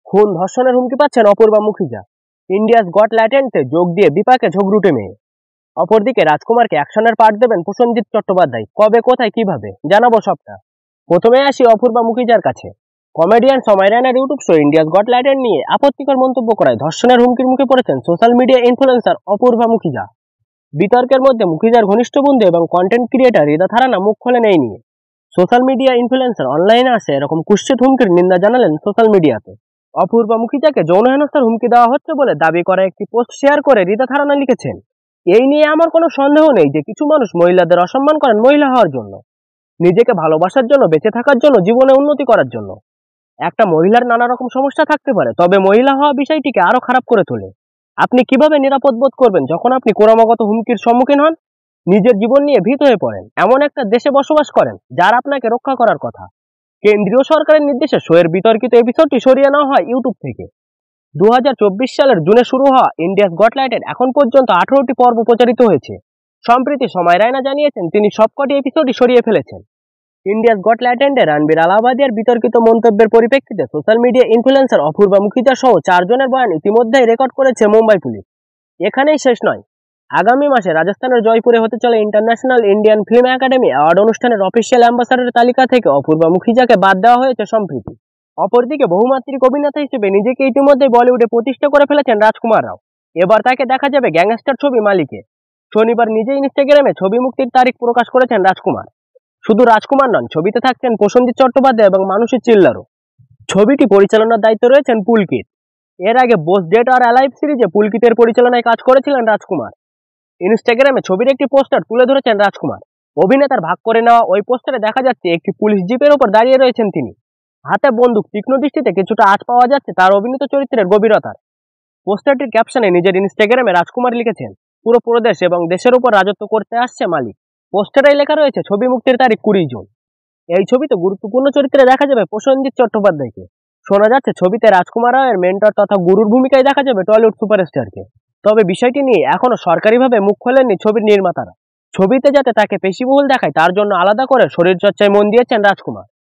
খুন ধর্ষণের হুমকি পাচ্ছেন অপূর্বা মুখিজা। ইন্ডিয়াস গট ট্যালেন্টে যোগ দিয়ে বিপাকে ঝগড়ুটে মেয়ে। অপরদিকে রাজকুমারকে অ্যাকশনের পার্ট দেবেন প্রসেনজিৎ চট্টোপাধ্যায়। কবে, কোথায়, কিভাবে জানাবো সবটা। প্রথমে আসি অপূর্বা মুখিজার কাছে। কমেডিয়ান সময় রায়নার YouTube show India's Got Talent নিয়ে আপত্তিকর মন্তব্য করায় ধর্ষণের হুমকির মুখে পড়েছেন social media influencer Apoorva Mukhija. বিতর্কের মধ্যে মুখিজার ঘনিষ্ঠ বন্ধু এবং কন্টেন্ট ক্রিয়েটার রিদা থারানা মুখ খোলেন এই নিয়ে। সোশ্যাল মিডিয়া ইনফ্লুয়েন্সার অনলাইনে আসে এরকম কুৎসিত হুমকির নিন্দা জানালেন সোশ্যাল মিডিয়াতে। অপূর্বা মুখিজাকে যৌন হেনস্থার হুমকি দেওয়া হচ্ছে বলে দাবি করা একটি পোস্ট শেয়ার করে রিদা থারানা লিখেছেন, এই নিয়ে আমার কোনো সন্দেহ নেই যে কিছু মানুষ মহিলাদের অসম্মান করেন মহিলা হওয়ার জন্য, নিজেকে ভালোবাসার জন্য, বেঁচে থাকার জন্য, জীবনে উন্নতি করার জন্য। একটা মহিলার নানা রকম সমস্যা থাকতে পারে, তবে মহিলা হওয়া বিষয়টিকে আরো খারাপ করে তোলে। আপনি কিভাবে নিরাপদ বোধ করবেন যখন আপনি ক্রমাগত হুমকির সম্মুখীন হন, নিজের জীবন নিয়ে ভীত হয়ে পড়েন, এমন একটা দেশে বসবাস করেন যার আপনাকে রক্ষা করার কথা। কেন্দ্রীয় সরকারের নির্দেশে শোয়ের বিতর্কিত এপিসোডটি সরিয়ে নেওয়া হয় ইউটিউব থেকে। 2024 সালের জুনে শুরু হওয়া ইন্ডিয়াস গট ট্যালেন্টের এখন পর্যন্ত 18টি পর্ব প্রচারিত হয়েছে। সম্প্রতি সময় রায়না জানিয়েছেন তিনি সবকটি এপিসোডই সরিয়ে ফেলেছেন। ইন্ডিয়াস গট ট্যালেন্টে রণবীর আলাহাবাদিয়ার বিতর্কিত মন্তব্যের পরিপ্রেক্ষিতে সোশ্যাল মিডিয়া ইনফ্লুয়েন্সার অপূর্বা মুখিজা সহ 4 জনের বয়ান ইতিমধ্যেই রেকর্ড করেছে মুম্বাই পুলিশ। এখানেই শেষ নয়, আগামী মাসে রাজস্থানের জয়পুরে হতে চলে international Indian film academy award অনুষ্ঠানের অফিসিয়াল অ্যাম্বাসাডারের তালিকা থেকে অপূর্বা মুখিজাকে বাদ দেওয়া হয়েছে সম্প্রতি। অপরদিকে বহুমাত্রিক অভিনেতা হিসেবে নিজেকে ইতিমধ্যে বলিউডে প্রতিষ্ঠা করে ফেলেছেন রাজকুমার রাও। এবার তাকে দেখা যাবে গ্যাংস্টার ছবি মালিকে। শনিবার নিজেই ইনস্টাগ্রামে ছবি মুক্তির তারিখ প্রকাশ করেছেন রাজকুমার। শুধু রাজকুমার নন, ছবিতে থাকছেন প্রসেনজিৎ চট্টোপাধ্যায় এবং মানসী চিল্লারও। ছবিটি পরিচালনার দায়িত্ব রয়েছেন পুলকিত। এর আগে বোস ডেড আর অ্যালাইভ সিরিজে পুলকিতের পরিচালনায় কাজ করেছিলেন রাজকুমার। ইনস্টাগ্রামে ছবির একটি পোস্টার তুলে ধরেছেন রাজকুমার। অভিনেতার ভাগ করে নেওয়া ওই পোস্টারে দেখা যাচ্ছে একটি পুলিশ জিপের উপর দাঁড়িয়ে রয়েছেন তিনি। হাতে বন্দুক, তীক্ষ্ণ দৃষ্টিতে কিছুটা আঁচ পাওয়া যাচ্ছে তার অভিনীত চরিত্রের গভীরতার। পোস্টারটির ক্যাপশনে নিজের ইনস্টাগ্রামে রাজকুমার লিখেছেন, পুরো প্রদেশ এবং দেশের উপর রাজত্ব করতে আসছে মালিক। পোস্টারে লেখা রয়েছে ছবি মুক্তির তারিখ 20 জুন। এই ছবিতে গুরুত্বপূর্ণ চরিত্রে দেখা যাবে প্রসেনজিৎ চট্টোপাধ্যায়কে। শোনা যাচ্ছে ছবিতে রাজকুমার রায়ের মেন্টর তথা গুরুর ভূমিকায় দেখা যাবে টলিউড সুপারস্টারকে। তবে বিষয়টি নিয়ে এখনো সরকারিভাবে মুখ খোলেননি ছবির নির্মাতারা। ছবিতে যাতে তাকে পেশিবহুল দেখায় তার জন্য আলাদা করে শরীরচর্চায় মন দিয়েছেন রাজকুমার।